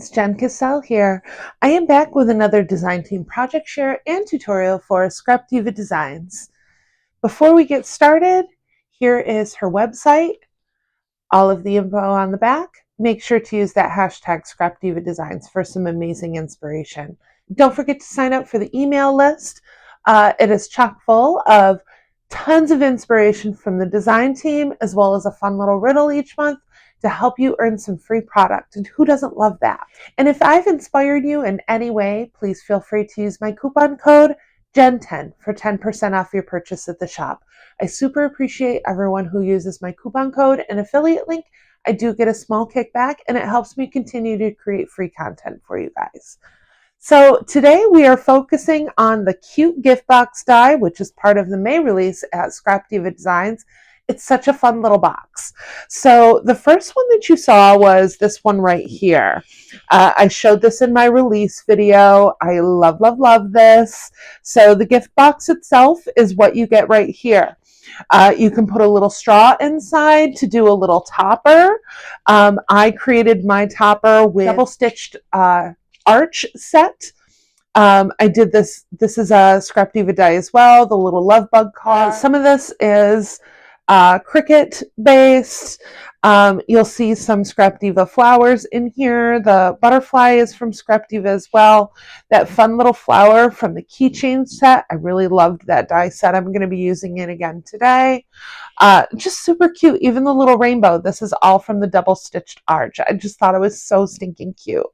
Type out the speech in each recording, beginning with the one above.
friends, JENNCASCELL here. I am back with another design team project share and tutorial for Scrap Diva Designs. Before we get started, here is her website, all of the info on the back. Make sure to use that hashtag Scrap Diva Designs for some amazing inspiration. Don't forget to sign up for the email list. It is chock full of tons of inspiration from the design team, as well as a fun little riddle each month to help you earn some free product. And who doesn't love that? And if I've inspired you in any way, please feel free to use my coupon code JEN10 for 10% off your purchase at the shop. I super appreciate everyone who uses my coupon code and affiliate link. I do get a small kickback, and it helps me continue to create free content for you guys. So today we are focusing on the cute gift box die, which is part of the May release at Scrap Diva Designs. It's such a fun little box. So the first one that you saw was this one right here. I showed this in my release video. I love, love, love this. So the gift box itself is what you get right here. You can put a little straw inside to do a little topper. I created my topper with double-stitched arch set. I did this. This is a Scrap Diva die as well, the little love bug card. Some of this is cricket based. You'll see some Scrap Diva flowers in here. The butterfly is from Scrap Diva as well. That fun little flower from the Keychain set. I really loved that die set. I'm going to be using it again today. Just super cute. Even the little rainbow. This is all from the double stitched arch. I just thought it was so stinking cute.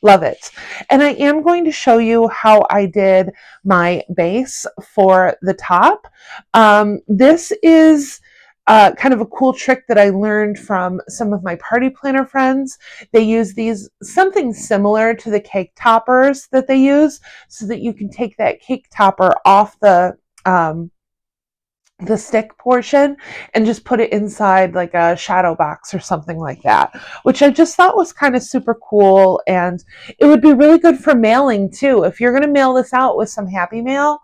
Love it. And I am going to show you how I did my base for the top. This is kind of a cool trick that I learned from some of my party planner friends. They use these, something similar to the cake toppers that they use, so that you can take that cake topper off the stick portion and just put it inside like a shadow box or something like that, which I just thought was kind of super cool. And it would be really good for mailing too. If you're going to mail this out with some Happy Mail,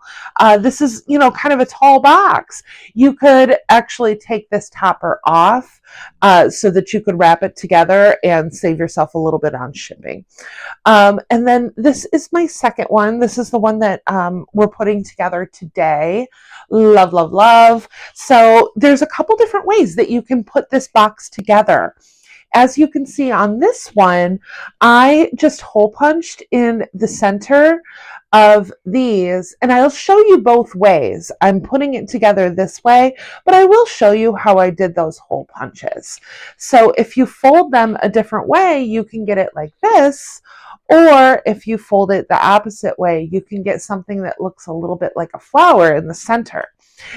this is, you know, kind of a tall box. You could actually take this topper off so that you could wrap it together and save yourself a little bit on shipping. And then this is my second one. This is the one that we're putting together today. Love, love, love. So there's a couple different ways that you can put this box together. As you can see on this one, I just hole punched in the center of these, and I'll show you both ways. I'm putting it together this way, but I will show you how I did those hole punches. So if you fold them a different way, you can get it like this, or if you fold it the opposite way, you can get something that looks a little bit like a flower in the center.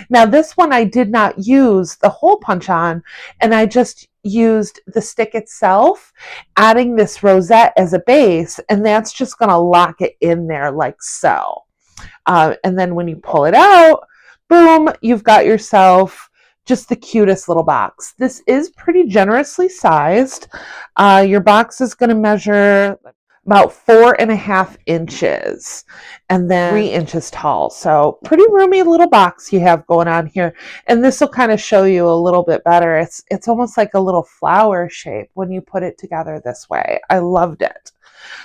Now this one I did not use the hole punch on, and I just used the stick itself, adding this rosette as a base, and that's just going to lock it in there like so. And then when you pull it out, boom, you've got yourself just the cutest little box. This is pretty generously sized. Your box is going to measure about 4.5 inches and then 3 inches tall. So pretty roomy little box you have going on here. And this will kind of show you a little bit better. It's almost like a little flower shape when you put it together this way. I loved it.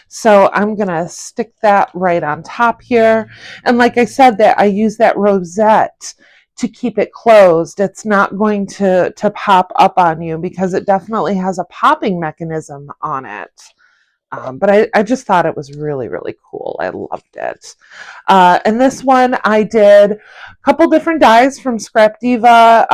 So I'm going to stick that right on top here. And like I said, that I use that rosette to keep it closed. It's not going to pop up on you because it definitely has a popping mechanism on it. But I just thought it was really, really cool. I loved it. And this one, I did a couple different dies from Scrap Diva.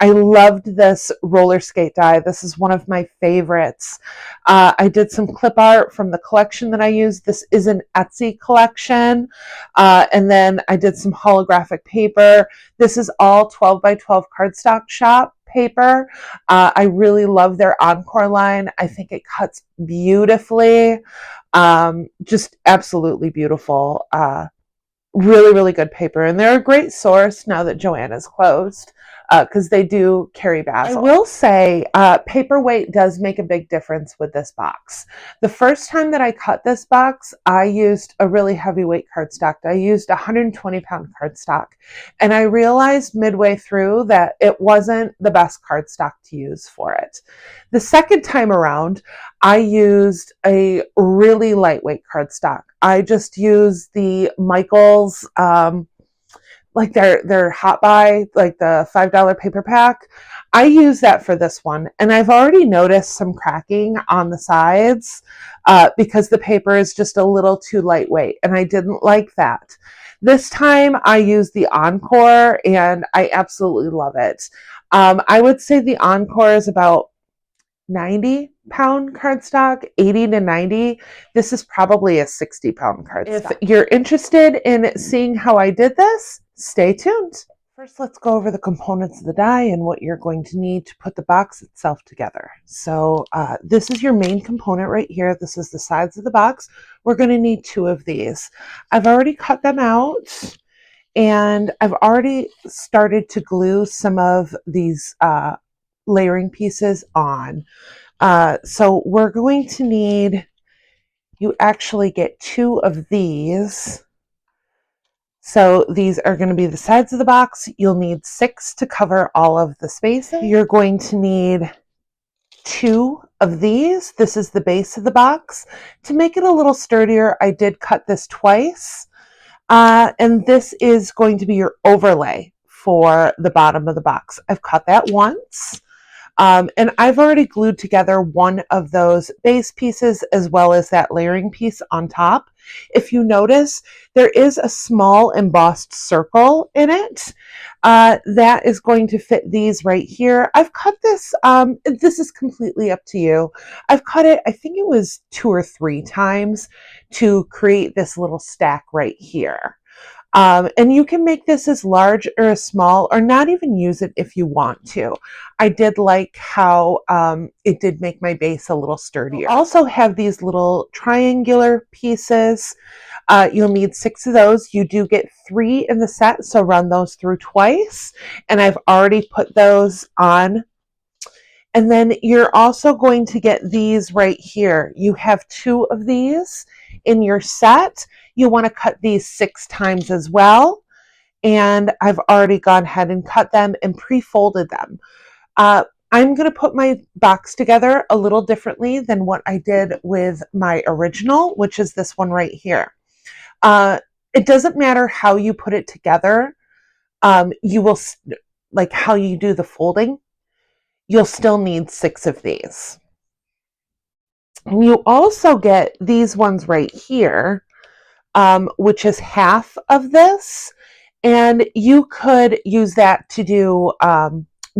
I loved this roller skate die. This is one of my favorites. I did some clip art from the collection that I used. This is an Etsy collection. And then I did some holographic paper. This is all 12 by 12 Cardstock Shop paper. I really love their Encore line. I think it cuts beautifully. Just absolutely beautiful. Really, really good paper. And they're a great source now that Joanna's closed, because they do carry basil. I will say paper weight does make a big difference with this box. The first time that I cut this box, I used a really heavyweight cardstock. I used 120-pound cardstock. And I realized midway through that it wasn't the best cardstock to use for it. The second time around, I used a really lightweight cardstock. I just used the Michaels, like their hot buy, like the $5 paper pack. I use that for this one, and I've already noticed some cracking on the sides because the paper is just a little too lightweight, and I didn't like that. This time I used the Encore, and I absolutely love it. I would say the Encore is about 90-pound cardstock, 80 to 90. This is probably a 60-pound cardstock. If you're interested in seeing how I did this, stay tuned. First, let's go over the components of the die and what you're going to need to put the box itself together. So this is your main component right here. This is the sides of the box. We're going to need 2 of these. I've already cut them out, and I've already started to glue some of these layering pieces on. So we're going to need, you actually get 2 of these. So these are going to be the sides of the box. You'll need 6 to cover all of the spaces. You're going to need 2 of these. This is the base of the box. To make it a little sturdier, I did cut this twice. And this is going to be your overlay for the bottom of the box. I've cut that once. And I've already glued together one of those base pieces as well as that layering piece on top. If you notice, there is a small embossed circle in it. That is going to fit these right here. I've cut this, this is completely up to you. I've cut it, I think it was 2 or 3 times to create this little stack right here. And you can make this as large or as small, or not even use it if you want to. I did like how it did make my base a little sturdier. You also have these little triangular pieces. You'll need 6 of those. You do get 3 in the set, so run those through twice. And I've already put those on. And then you're also going to get these right here. You have 2 of these in your set. You want to cut these 6 times as well. And I've already gone ahead and cut them and pre-folded them. I'm going to put my box together a little differently than what I did with my original, which is this one right here. It doesn't matter how you put it together. You will, like how you do the folding, you'll still need 6 of these. You also get these ones right here, which is half of this. And you could use that to do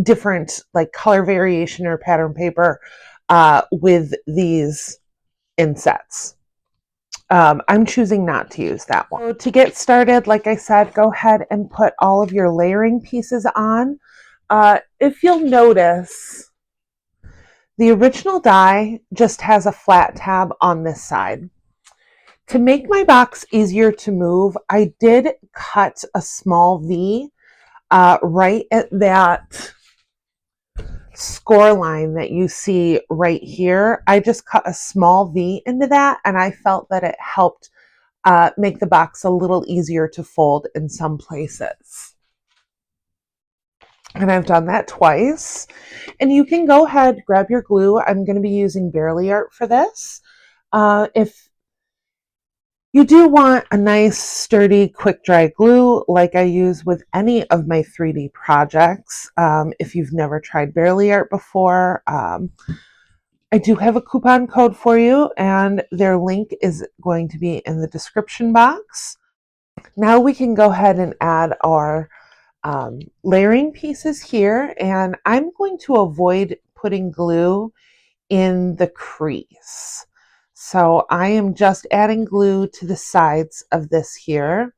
different like color variation or pattern paper with these insets. I'm choosing not to use that one. So to get started, like I said, go ahead and put all of your layering pieces on. If you'll notice, the original die just has a flat tab on this side. To make my box easier to move, I did cut a small V right at that score line that you see right here. I just cut a small V into that, and I felt that it helped make the box a little easier to fold in some places. And I've done that twice. And you can go ahead, grab your glue. I'm going to be using Barely Art for this. If you do want a nice, sturdy, quick-dry glue like I use with any of my 3D projects, if you've never tried Barely Art before, I do have a coupon code for you, and their link is going to be in the description box. Now we can go ahead and add our layering pieces here, and I'm going to avoid putting glue in the crease. So I am just adding glue to the sides of this here.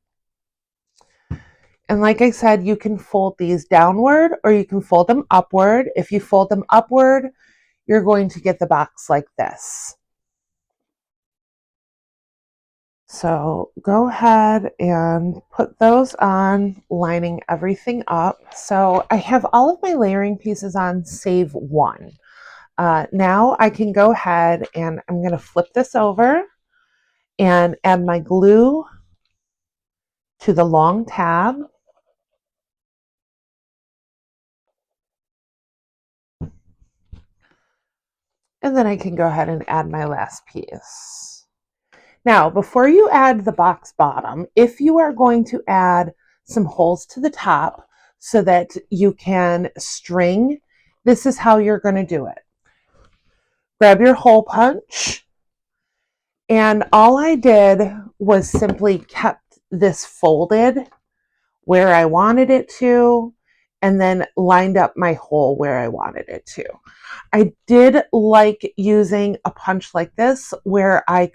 And like I said, you can fold these downward or you can fold them upward. If you fold them upward, you're going to get the box like this. So go ahead and put those on, lining everything up. So I have all of my layering pieces on save one. Now I can go ahead and I'm going to flip this over and add my glue to the long tab. And then I can go ahead and add my last piece. Now, before you add the box bottom, if you are going to add some holes to the top so that you can string, this is how you're going to do it. Grab your hole punch, and all I did was simply kept this folded where I wanted it to, and then lined up my hole where I wanted it to. I did like using a punch like this where I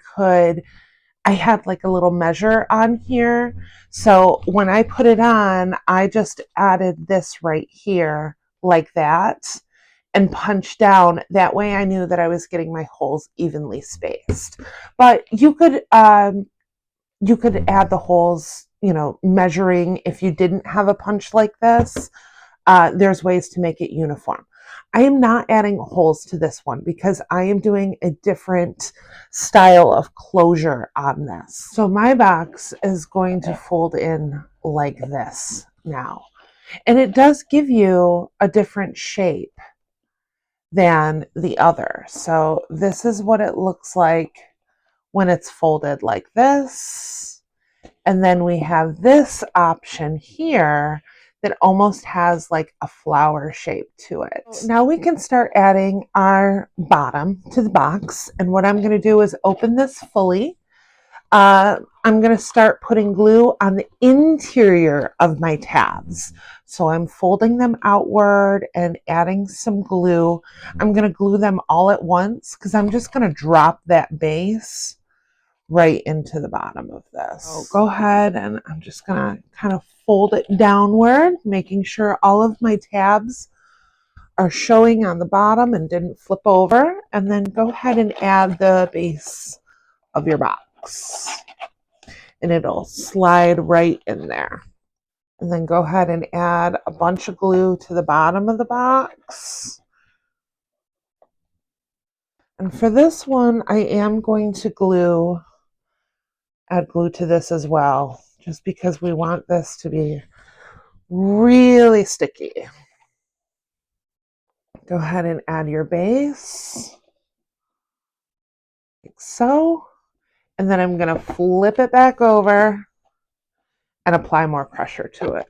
had like a little measure on here. So when I put it on, I just added this right here like that and punched down. That way I knew that I was getting my holes evenly spaced. But you could add the holes, measuring if you didn't have a punch like this. There's ways to make it uniform. I am not adding holes to this one because I am doing a different style of closure on this. So my box is going to fold in like this now. And it does give you a different shape than the other. So this is what it looks like when it's folded like this. And then we have this option here that almost has like a flower shape to it. Now we can start adding our bottom to the box. And what I'm going to do is open this fully. I'm going to start putting glue on the interior of my tabs. So I'm folding them outward and adding some glue. I'm going to glue them all at once because I'm just going to drop that base right into the bottom of this. So go ahead, and I'm just going to kind of fold it downward, making sure all of my tabs are showing on the bottom and didn't flip over. And then go ahead and add the base of your box. And it'll slide right in there. And then go ahead and add a bunch of glue to the bottom of the box. And for this one, I am going to add glue to this as well, just because we want this to be really sticky. Go ahead and add your base, like so. And then I'm going to flip it back over and apply more pressure to it.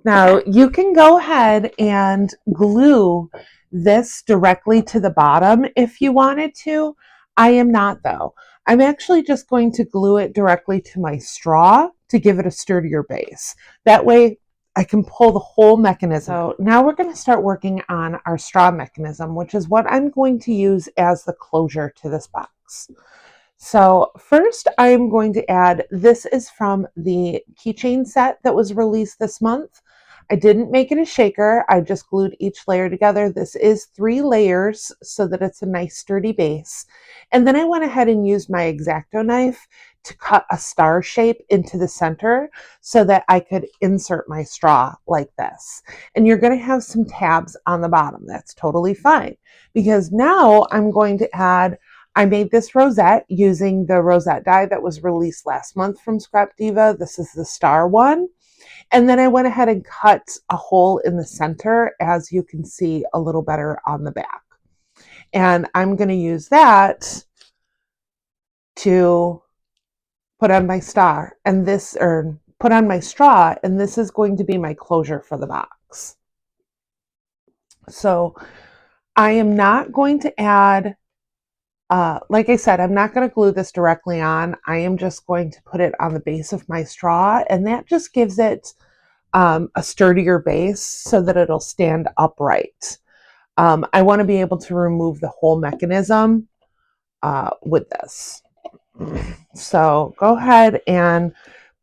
Now you can go ahead and glue this directly to the bottom if you wanted to. I am not though. I'm actually just going to glue it directly to my straw to give it a sturdier base. That way I can pull the whole mechanism. So now we're going to start working on our straw mechanism, which is what I'm going to use as the closure to this box. So first I'm going to add, this is from the keychain set that was released this month. I didn't make it a shaker. I just glued each layer together. This is 3 layers so that it's a nice sturdy base. And then I went ahead and used my X-Acto knife to cut a star shape into the center so that I could insert my straw like this. And you're going to have some tabs on the bottom. That's totally fine, because now I'm going to add, I made this rosette using the rosette die that was released last month from Scrap Diva. This is the star one. And then I went ahead and cut a hole in the center, as you can see a little better on the back. And I'm going to use that to put on my star and this, or put on my straw, and this is going to be my closure for the box. So I am not going to add, like I said, I'm not going to glue this directly on. I am just going to put it on the base of my straw, and that just gives it a sturdier base so that it'll stand upright. I want to be able to remove the whole mechanism with this. So go ahead and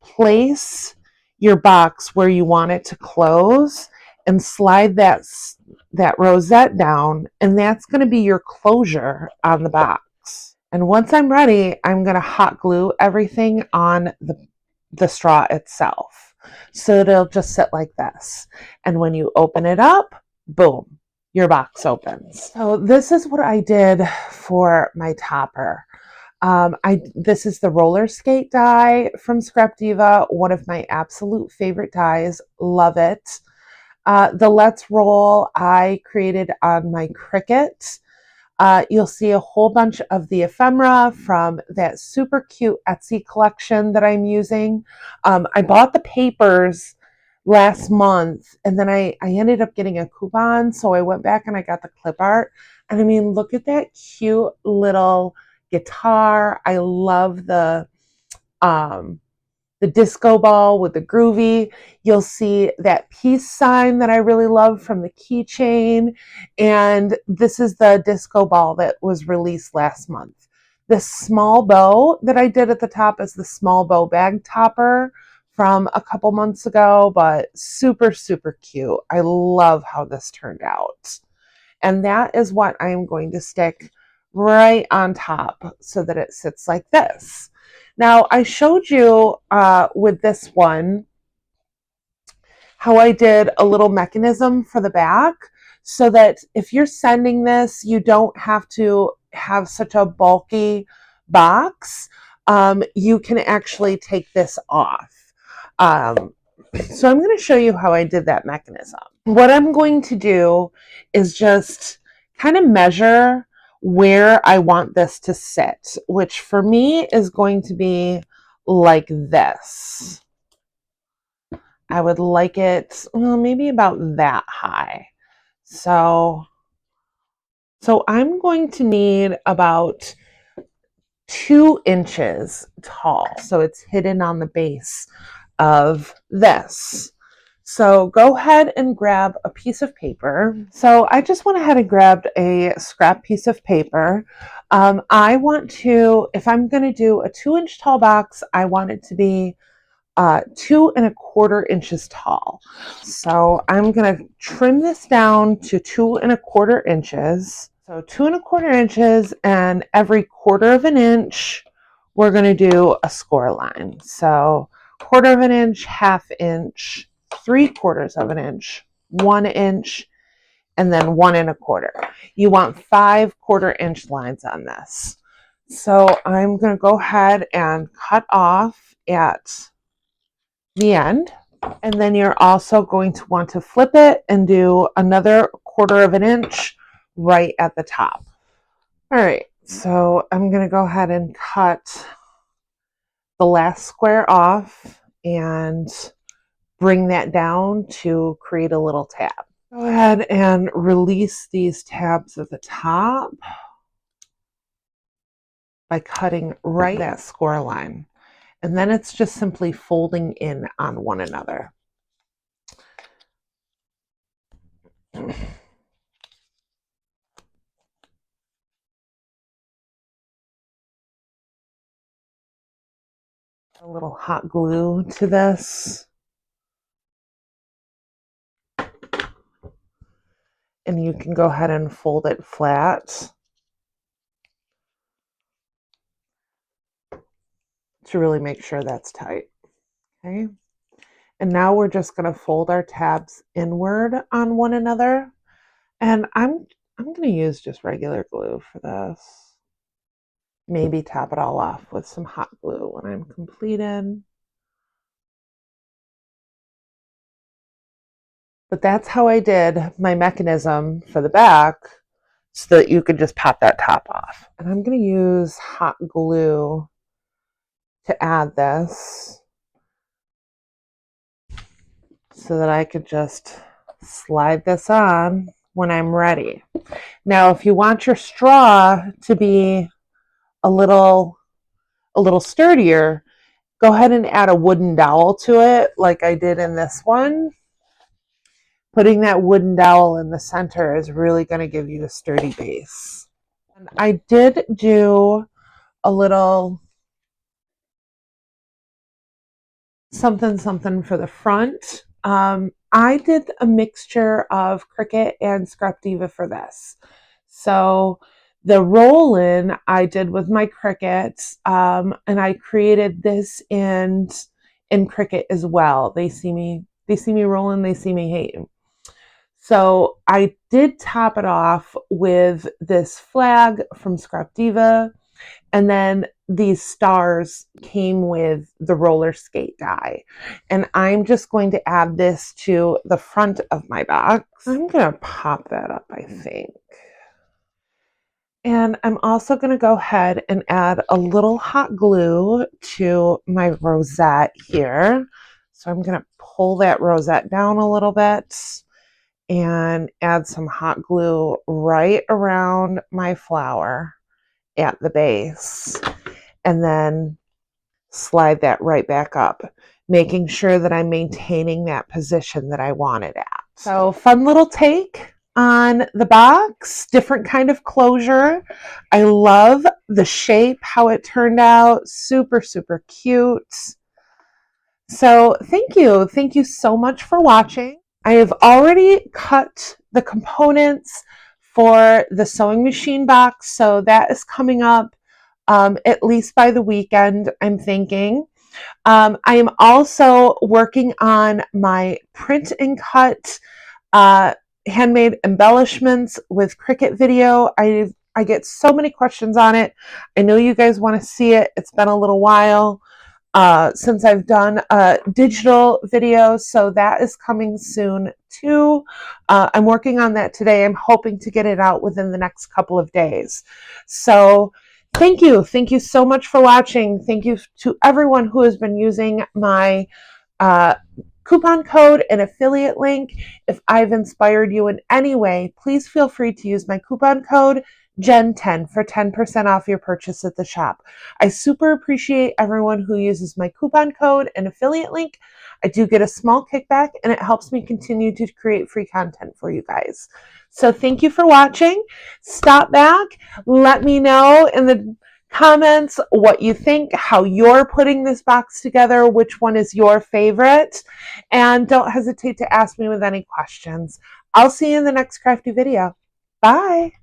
place your box where you want it to close and slide that rosette down, and that's going to be your closure on the box. And once I'm ready, I'm going to hot glue everything on the straw itself, so it'll just sit like this. And when you open it up, boom, your box opens. So this is what I did for my topper. This is the roller skate die from Scrap Diva, one of my absolute favorite dies. Love it. The Let's Roll I created on my Cricut. you'll see a whole bunch of the ephemera from that super cute Etsy collection that I'm using. I bought the papers last month, and then I ended up getting a coupon, so I went back and I got the clip art. And I mean, look at that cute little guitar. I love the disco ball with the groovy. You'll see that peace sign that I really love from the keychain. And this is the disco ball that was released last month. This small bow that I did at the top is the small bow bag topper from a couple months ago, but super, super cute. I love how this turned out. And that is what I am going to stick right on top so that it sits like this. Now, I showed you with this one how I did a little mechanism for the back so that if you're sending this, you don't have to have such a bulky box. You can actually take this off. So I'm going to show you how I did that mechanism. What I'm going to do is just kind of measure where I want this to sit, which for me is going to be like this. I would like it, well, maybe about that high. So I'm going to need about 2 inches tall. So it's hidden on the base of this. So go ahead and grab a piece of paper. So I just went ahead and grabbed a scrap piece of paper. I want to, if I'm going to do a 2-inch tall box, I want it to be 2 1/4 inches tall. So I'm going to trim this down to 2 1/4 inches. So 2 1/4 inches, and every 1/4 of an inch, we're going to do a score line. So 1/4 of an inch, 1/2 inch, 3/4 of an inch, 1 inch, and then 1 1/4. You want 5 1/4 inch lines on this. So I'm going to go ahead and cut off at the end. And then you're also going to want to flip it and do another 1/4 of an inch right at the top. All right, so I'm going to go ahead and cut the last square off and bring that down to create a little tab. Go ahead and release these tabs at the top by cutting right that score line. And then it's just simply folding in on one another. A little hot glue to this. And you can go ahead and fold it flat to really make sure that's tight. Okay. And now we're just going to fold our tabs inward on one another. And I'm going to use just regular glue for this. Maybe top it all off with some hot glue when I'm completed. But that's how I did my mechanism for the back so that you could just pop that top off. And I'm going to use hot glue to add this so that I could just slide this on when I'm ready. Now, if you want your straw to be a little sturdier, go ahead and add a wooden dowel to it like I did in this one. Putting that wooden dowel in the center is really going to give you a sturdy base. And I did do a little something for the front. I did a mixture of Cricut and Scrap Diva for this. So the roll-in I did with my Cricut, and I created this in Cricut as well. They see me rolling, they see me hating. So I did top it off with this flag from Scrap Diva, and then these stars came with the roller skate die. And I'm just going to add this to the front of my box. I'm going to pop that up, I think. And I'm also going to go ahead and add a little hot glue to my rosette here. So I'm going to pull that rosette down a little bit and add some hot glue right around my flower at the base. And then slide that right back up, making sure that I'm maintaining that position that I want it at. So fun little take on the box, different kind of closure. I love the shape, how it turned out. Super, super cute. So thank you. Thank you so much for watching. I have already cut the components for the sewing machine box, so that is coming up at least by the weekend, I'm thinking. I am also working on my print and cut handmade embellishments with Cricut video. I get so many questions on it. I know you guys want to see it. It's been a little while since I've done a digital video, so that is coming soon too. I'm working on that today. I'm hoping to get it out within the next couple of days. So thank you. Thank you so much for watching. Thank you to everyone who has been using my coupon code and affiliate link. If I've inspired you in any way, please feel free to use my coupon code JEN10 for 10% off your purchase at the shop. I super appreciate everyone who uses my coupon code and affiliate link. I do get a small kickback and it helps me continue to create free content for you guys. So thank you for watching. Stop back. Let me know in the comments what you think, how you're putting this box together, which one is your favorite, and don't hesitate to ask me with any questions. I'll see you in the next crafty video. Bye.